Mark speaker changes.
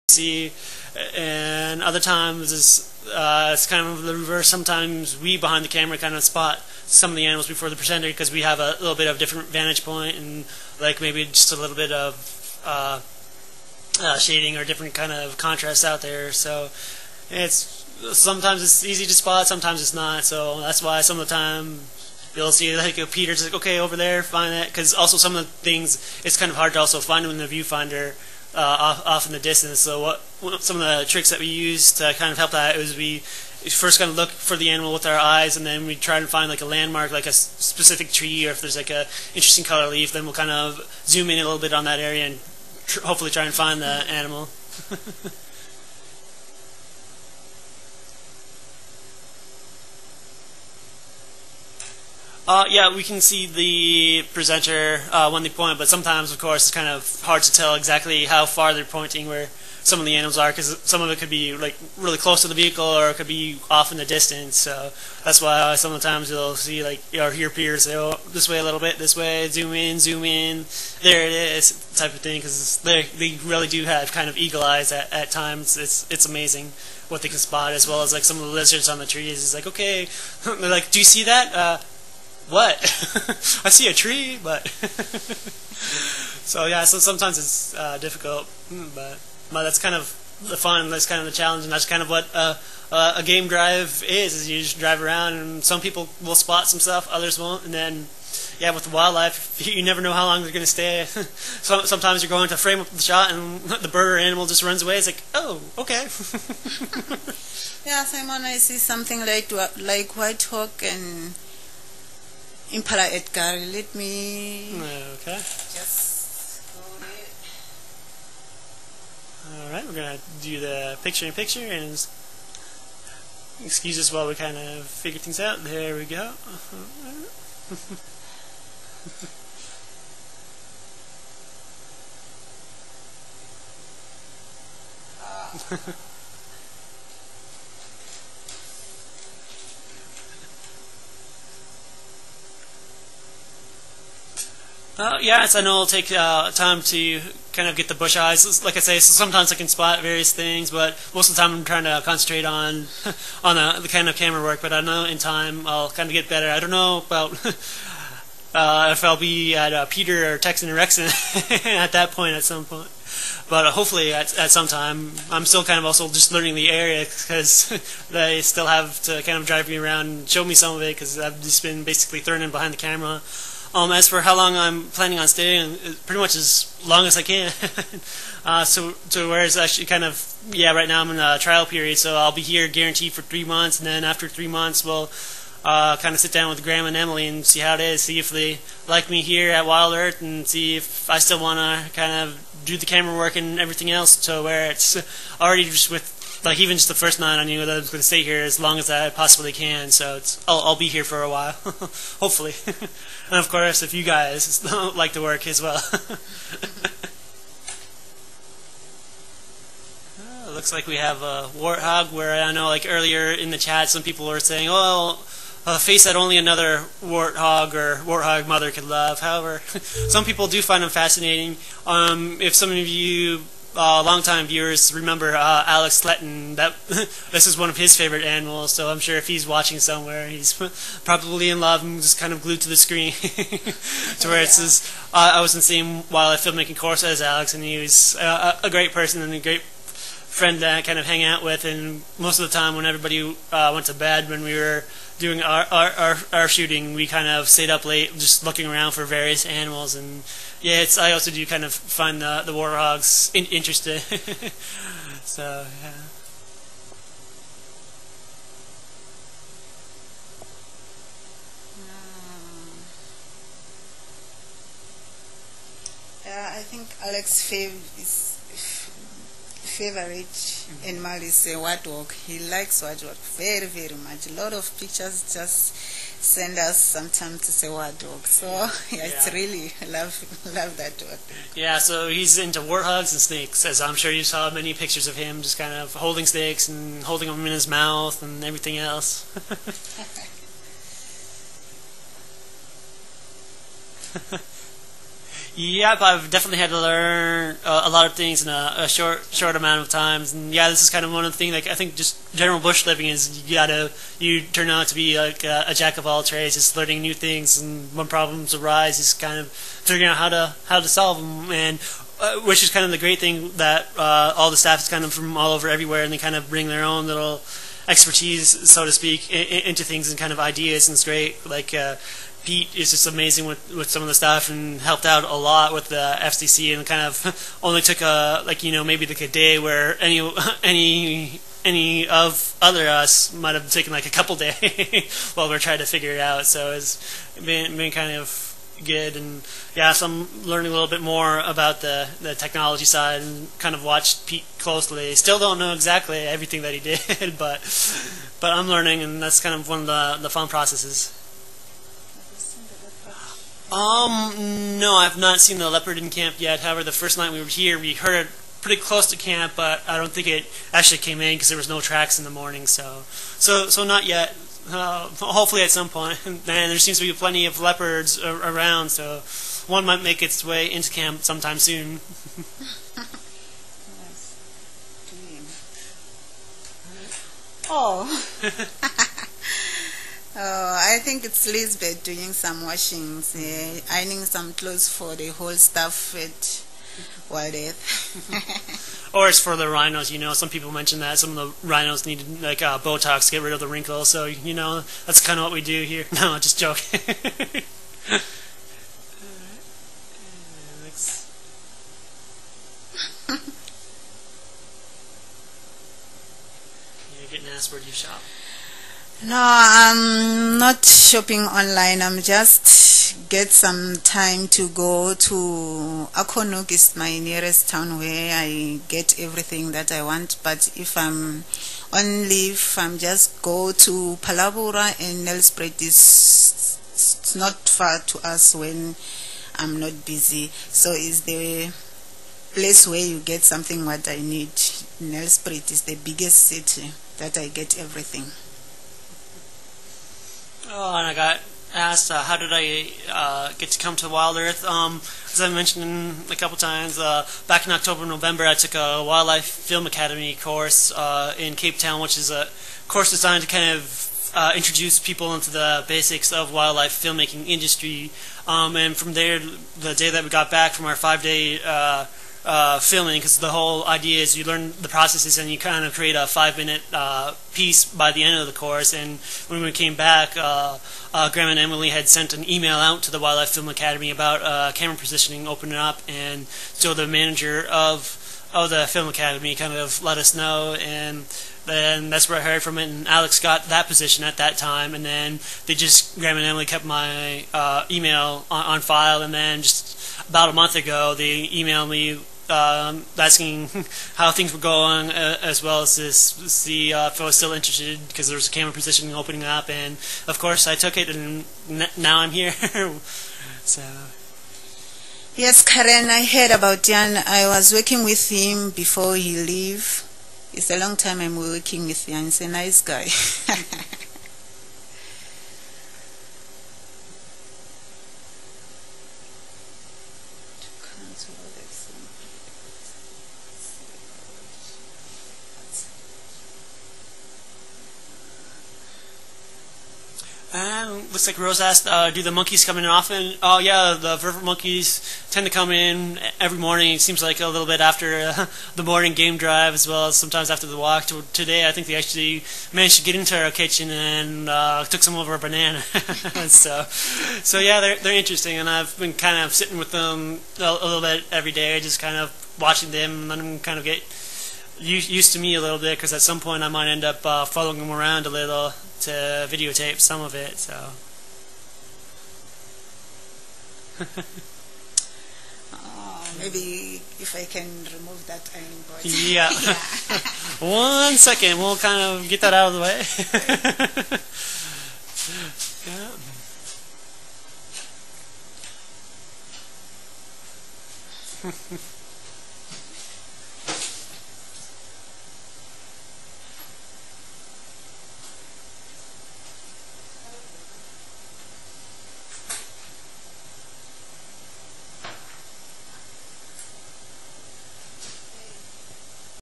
Speaker 1: see, and other times it's kind of the reverse. Sometimes we behind the camera kind of spot some of the animals before the presenter because we have a little bit of different vantage point and like maybe just a little bit of shading or different kind of contrast out there. So it's sometimes it's easy to spot, sometimes it's not. So that's why some of the time you'll see like Peter's like, okay, over there, find that, because also some of the things it's kind of hard to also find them in the viewfinder off in the distance. So some of the tricks that we use to kind of help that is we first kind of look for the animal with our eyes, and then we try to find like a landmark, like a specific tree, or if there's like a interesting color leaf, then we'll kind of zoom in a little bit on that area and hopefully try and find the animal. Yeah, we can see the presenter when they point, but sometimes, of course, it's kind of hard to tell exactly how far they're pointing where some of the animals are, because some of it could be like really close to the vehicle, or it could be off in the distance. So that's why sometimes you'll see like or hear peers say, "Oh, this way a little bit, this way, zoom in, there it is," type of thing, because they really do have kind of eagle eyes at times. It's amazing what they can spot, as well as like some of the lizards on the trees. It's like, okay, they're like, "Do you see that?" What? I see a tree, but so yeah. So sometimes it's difficult, but that's kind of the fun. That's kind of the challenge, and that's kind of what a game drive is you just drive around, and some people will spot some stuff, others won't, and then yeah, with the wildlife, you never know how long they're going to stay. Sometimes you're going to frame up the shot, and the bird or animal just runs away. It's like, oh, okay.
Speaker 2: Yeah, Simon, I see something like white hawk and Impala Edgar. Let me
Speaker 1: okay.
Speaker 2: just go there.
Speaker 1: Alright, we're going to do the picture-in-picture, and excuse us while we kind of figure things out. There we go. Yes, I know it'll take time to kind of get the bush eyes. Like I say, so sometimes I can spot various things, but most of the time I'm trying to concentrate on the kind of camera work. But I know in time I'll kind of get better. I don't know about if I'll be at Peter or Texan or Rexon at that point at some point. But hopefully at some time. I'm still kind of also just learning the area, because they still have to kind of drive me around and show me some of it, because I've just been basically thrown in behind the camera. As for how long I'm planning on staying, pretty much as long as I can. So where it's actually kind of, yeah, right now I'm in a trial period, so I'll be here guaranteed for 3 months, and then after 3 months we'll kind of sit down with Graham and Emily and see how it is, see if they like me here at Wild Earth, and see if I still want to kind of do the camera work and everything else, to where it's already just with, like, even just the first night I knew that I was going to stay here as long as I possibly can, so I'll be here for a while, hopefully. And of course, if you guys like to work as well. Looks like we have a warthog, where I know like earlier in the chat some people were saying, oh, a face that only another warthog or warthog mother could love. However, some people do find them fascinating. If some of you longtime viewers remember Alex Sletton, that this is one of his favorite animals, so I'm sure if he's watching somewhere, he's probably in love and just kind of glued to the screen. To where it says, I was in the same wildlife filmmaking course as Alex, and he was a great person and a great friend to kind of hang out with, and most of the time when everybody went to bed, when we were doing our shooting, we kind of stayed up late just looking around for various animals. And yeah, I also do kind of find the warthogs interesting. So yeah.
Speaker 2: Yeah, I think Alex's favorite animal is a warthog. He likes warthog very, very much. A lot of pictures just send us sometimes to say warthog. So yeah, it's really love that warthog. Yeah,
Speaker 1: so he's into warthogs and snakes, as I'm sure you saw many pictures of him just kind of holding snakes and holding them in his mouth and everything else. Yep, I've definitely had to learn a lot of things in a short amount of times, and yeah, this is kind of one of the things. Like I think just general bush living is you turn out to be like a jack of all trades, just learning new things, and when problems arise, just kind of figuring out how to solve them, and which is kind of the great thing that all the staff is kind of from all over everywhere, and they kind of bring their own little expertise, so to speak, into things and kind of ideas, and it's great. Like Pete is just amazing with some of the stuff and helped out a lot with the FCC, and kind of only took maybe like a day where any of other us might have taken like a couple days while we're trying to figure it out. So it's been kind of good, and yeah, so I'm learning a little bit more about the technology side and kind of watched Pete closely. Still don't know exactly everything that he did, but I'm learning, and that's kind of one of the fun processes. No, I've not seen the leopard in camp yet. However, the first night we were here, we heard it pretty close to camp, but I don't think it actually came in because there was no tracks in the morning. So not yet. Hopefully at some point. And there seems to be plenty of leopards around, so one might make its way into camp sometime soon.
Speaker 2: Oh. Oh, I think it's Lisbeth doing some washings, ironing some clothes for the whole staff at Wild Earth.
Speaker 1: Or it's for the rhinos, some people mention that some of the rhinos need like Botox to get rid of the wrinkles, so that's kind of what we do here. No, just joking. You're getting asked where do you shop?
Speaker 2: No, I'm not shopping online. I'm just get some time to go to Akonuk is my nearest town where I get everything that I want. But if I'm on leave, I'm just go to Palabura, and Nelspruit is it's not far to us when I'm not busy. So it's the place where you get something what I need. Nelspruit is the biggest city that I get everything.
Speaker 1: Oh, and I got asked how did I get to come to Wild Earth. As I mentioned a couple times, back in October, November, I took a Wildlife Film Academy course in Cape Town, which is a course designed to kind of introduce people into the basics of wildlife filmmaking industry. And from there, the day that we got back from our 5-day filming, because the whole idea is you learn the processes and you kind of create a 5-minute piece by the end of the course. And when we came back, Graham and Emily had sent an email out to the Wildlife Film Academy about camera positioning opening up, and so the manager of the Film Academy kind of let us know, and then that's where I heard from it, and Alex got that position at that time, and then Graham and Emily kept my email on file, and then just about a month ago they emailed me asking how things were going, as well as to see if I was still interested, because there was a camera position opening up, and of course I took it, and now I'm here. So.
Speaker 2: Yes, Karen, I heard about Jan. I was working with him before he left. It's a long time I'm working with Jan. He's a nice guy.
Speaker 1: Looks like Rose asked, do the monkeys come in often? Oh yeah, the vervet monkeys tend to come in every morning. It seems like a little bit after the morning game drive, as well as sometimes after the walk. Today I think they actually managed to get into our kitchen and took some of our banana. so yeah, they're interesting, and I've been kind of sitting with them a little bit every day, just kind of watching them, and letting them kind of get used to me a little bit, because at some point I might end up following them around a little to videotape some of it. So.
Speaker 2: Maybe if I can remove that iron board.
Speaker 1: Yeah. 1 second, we'll kind of get that out of the way.